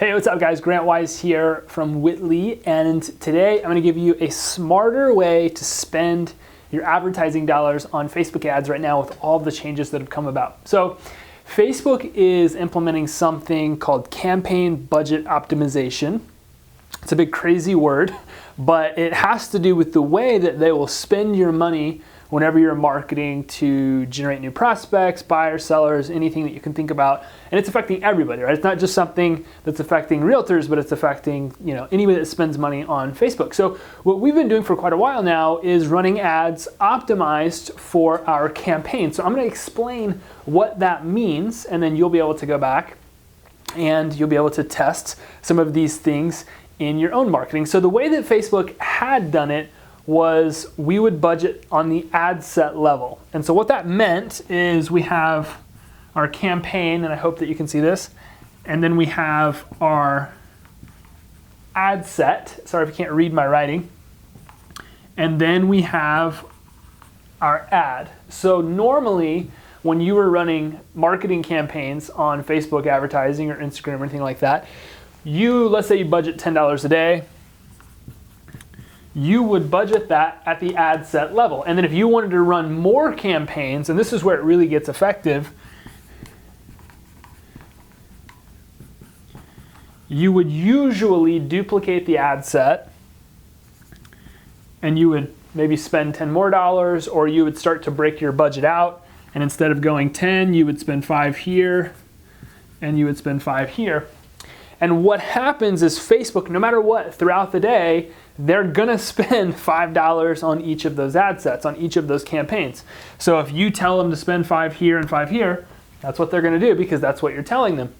Hey, what's up guys? Grant Wise here from Whitley, and today I'm going to give you a smarter way to spend your advertising dollars on Facebook ads right now with all the changes that have come about. So Facebook is implementing something called campaign budget optimization. It's a big crazy word, but it has to do with the way that they will spend your money whenever you're marketing to generate new prospects, buyers, sellers, anything that you can think about. And it's affecting everybody, right? It's not just something that's affecting realtors, but it's affecting, anybody that spends money on Facebook. So what we've been doing for quite a while now is running ads optimized for our campaign. So I'm gonna explain what that means, and then you'll be able to go back and you'll be able to test some of these things in your own marketing. So the way that Facebook had done it was we would budget on the ad set level. And so what that meant is we have our campaign, and I hope that you can see this, and then we have our ad set. Sorry if you can't read my writing. And then we have our ad. So normally when you were running marketing campaigns on Facebook advertising or Instagram or anything like that, let's say you budget $10 a day, you would budget that at the ad set level. And then if you wanted to run more campaigns, and this is where it really gets effective, you would usually duplicate the ad set, and you would maybe spend $10 more, or you would start to break your budget out, and instead of going 10, you would spend 5 here, and you would spend 5 here. And what happens is Facebook, no matter what, throughout the day, they're gonna spend $5 on each of those ad sets, on each of those campaigns. So if you tell them to spend 5 here and 5 here, that's what they're gonna do because that's what you're telling them.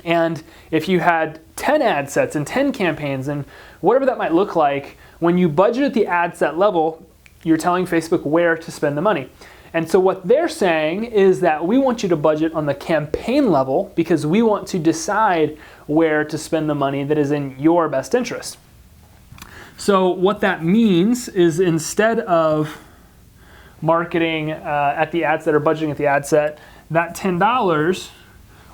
And if you had 10 ad sets and 10 campaigns and whatever that might look like, when you budget at the ad set level, you're telling Facebook where to spend the money. And so what they're saying is that we want you to budget on the campaign level because we want to decide where to spend the money that is in your best interest. So what that means is instead of marketing at the ad set or budgeting at the ad set, that $10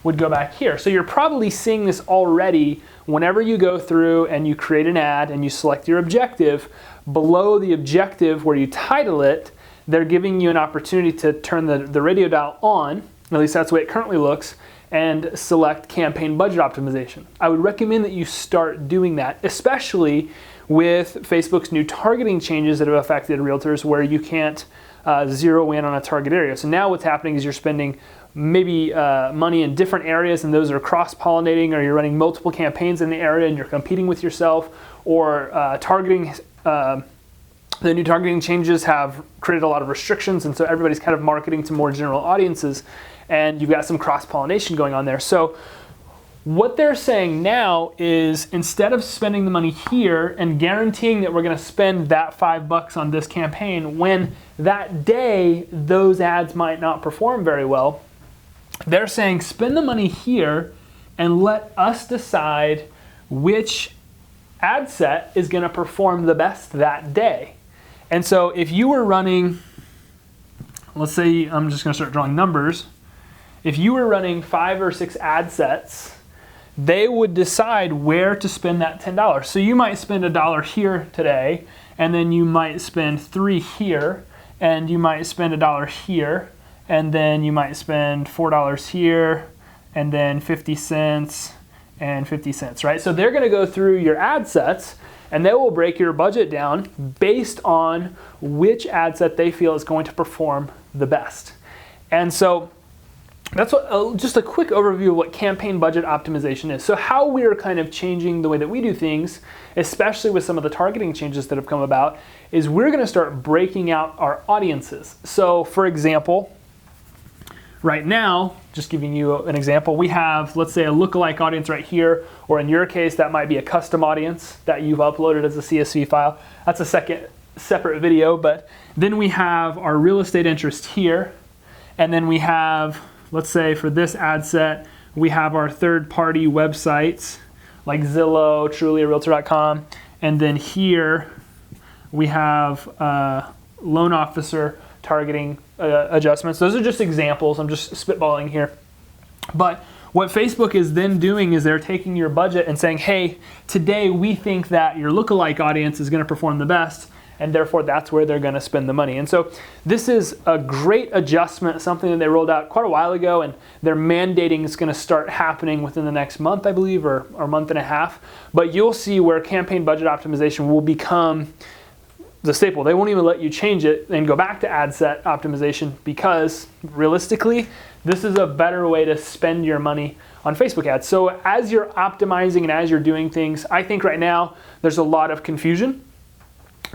would go back here. So you're probably seeing this already whenever you go through and you create an ad and you select your objective. Below the objective where you title it, they're giving you an opportunity to turn the radio dial on, at least that's the way it currently looks, and select campaign budget optimization. I would recommend that you start doing that, especially with Facebook's new targeting changes that have affected realtors where you can't zero in on a target area. So now what's happening is you're spending maybe money in different areas, and those are cross-pollinating, or you're running multiple campaigns in the area and you're competing with yourself, or targeting. The new targeting changes have created a lot of restrictions, and so everybody's kind of marketing to more general audiences, and you've got some cross-pollination going on there. So what they're saying now is instead of spending the money here and guaranteeing that we're going to spend that $5 on this campaign, when that day those ads might not perform very well, they're saying spend the money here and let us decide which ad set is going to perform the best that day. And so if you were running, let's say I'm just going to start drawing numbers. If you were running 5 or 6 ad sets, they would decide where to spend that $10. So you might spend $1 here today, and then you might spend 3 here, and you might spend $1 here, and then you might spend $4 here, and then 50 cents and 50 cents, right? So they're going to go through your ad sets, and they will break your budget down based on which ad set they feel is going to perform the best. And so that's just a quick overview of what campaign budget optimization is. So how we are kind of changing the way that we do things, especially with some of the targeting changes that have come about, is we're going to start breaking out our audiences. So for example, right now, just giving you an example, we have, let's say, a lookalike audience right here, or in your case, that might be a custom audience that you've uploaded as a CSV file. That's a separate video, but then we have our real estate interest here, and then we have, let's say for this ad set, we have our third-party websites like Zillow, Trulia, and then here we have loan officer targeting adjustments. Those are just examples. I'm just spitballing here. But what Facebook is then doing is they're taking your budget and saying, hey, today we think that your lookalike audience is going to perform the best, and therefore that's where they're going to spend the money. And so this is a great adjustment, something that they rolled out quite a while ago, and they're mandating it's going to start happening within the next month, I believe, or month and a half. But you'll see where campaign budget optimization will become the staple. They won't even let you change it and go back to ad set optimization, because realistically, this is a better way to spend your money on Facebook ads. So as you're optimizing and as you're doing things, I think right now there's a lot of confusion,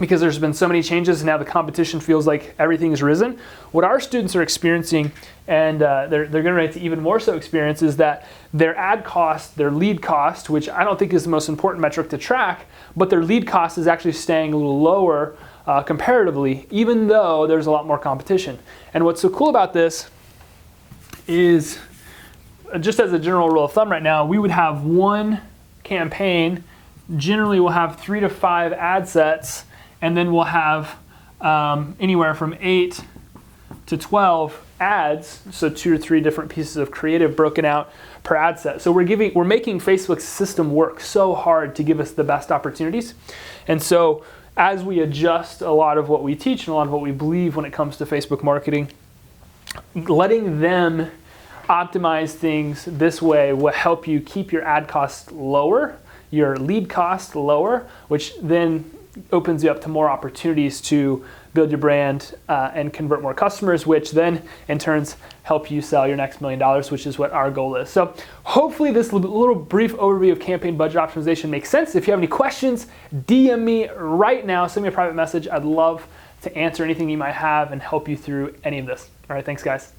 because there's been so many changes and now the competition feels like everything has risen. What our students are experiencing, and they're going to even more so experience, is that their ad cost, their lead cost, which I don't think is the most important metric to track, but their lead cost is actually staying a little lower comparatively, even though there's a lot more competition. And what's so cool about this is, just as a general rule of thumb right now, we would have one campaign, generally we'll have 3 to 5 ad sets, and then we'll have anywhere from 8 to 12 ads, so 2 or 3 different pieces of creative broken out per ad set. So we're making Facebook's system work so hard to give us the best opportunities. And so as we adjust a lot of what we teach and a lot of what we believe when it comes to Facebook marketing, letting them optimize things this way will help you keep your ad cost lower, your lead cost lower, which then opens you up to more opportunities to build your brand and convert more customers, which then in turns help you sell your next $1 million, which is what our goal is. So hopefully this little brief overview of campaign budget optimization makes sense. If you have any questions, DM me right now, send me a private message. I'd love to answer anything you might have and help you through any of this. All right, thanks guys.